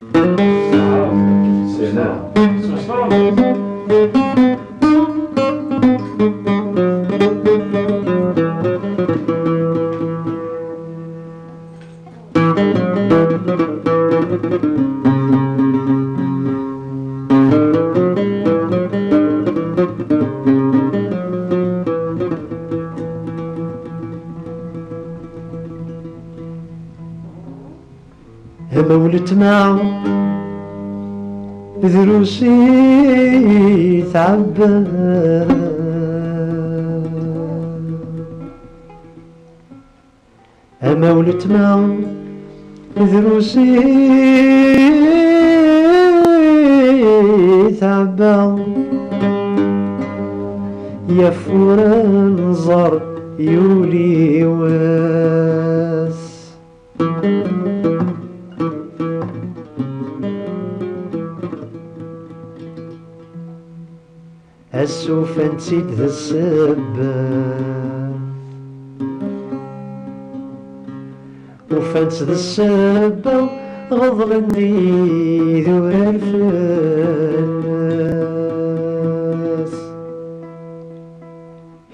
سلام. مولت معه ذروسي تعبى مولت معه ذروسي تعبى يا فوران زر يولي واس السوف نسيت ذا السباب وفانس ذا السباب غضبني ذور الفاس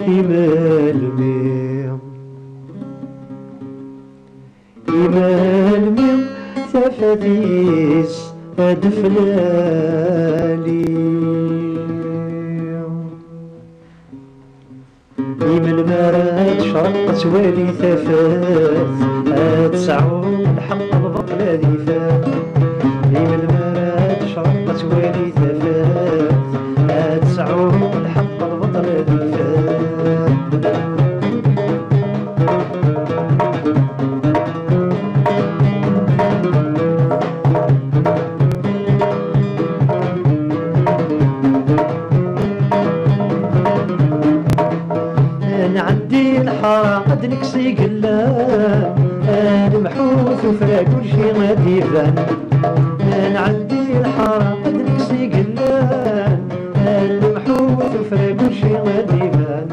يمالمي تفاديس أدفلالي من المراد شرقت والي ثفات تسعون الحق البطل ذي فات من المراد شرقت والي ثفات تسعون الحق البطل ذي فات نعدي الحارة قد نكسي قلان المحوث وفرا كل شي غادي يبان نعدي الحارة قد نكسي قلان المحوث وفرا كل شي غادي يبان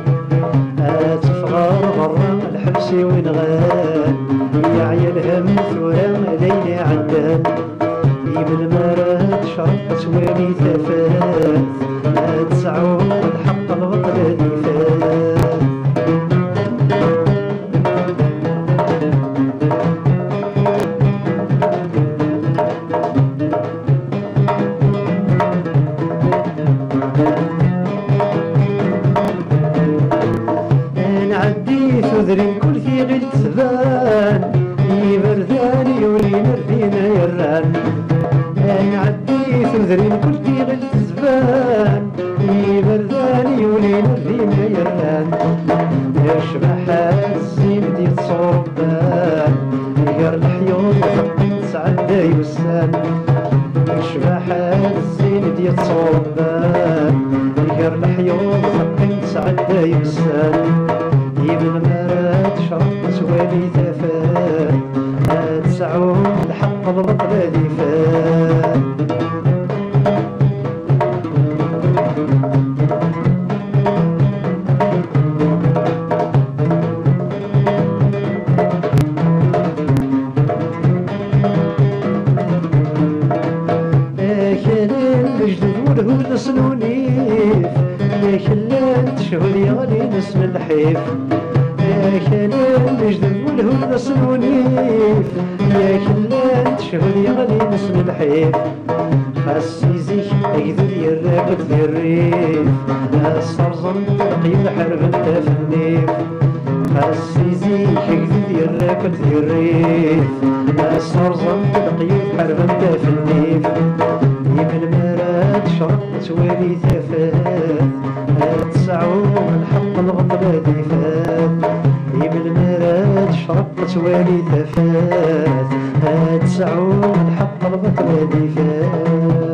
تفغر غرا الحبسي وين غان يا عيال هم ثورا ليلي عدان يبن مراد شرقت والي ثفات تسعون الحق البطل ذي فات نعدي ثذرين كل في غير تبان يبردان يولي نردينا يران نعدي ثذرين كل في غير تبان يبردان يولي نردينا يران يشبح الزين ديال صوبان غير الحيوط تسعدى يوسان يشبح الزين ديال صوبان غير الحيوط تسعدى يوسان يبن مراد شرقت والي ثفات تسعون الحق البطل ذي فات والهود سنونيف يا خلان تشهد يا غالي نسم الحيف يا خلان نجدد والهود سنونيف يا خلان تشهد يا غالي نسم الحيف خاصي زيك اكذب يراكد في الريف الصرزم تلقيد حرب انت في النيف خاصي زيك اكذب يراكد في الريف الصرزم تلقيد حرب انت في النيف يمن مراد شرقت والي ثفات تسعون الحق البطل ذي فات يمن مراد شرقت والي ثفات تسعون الحق البطل ذي فات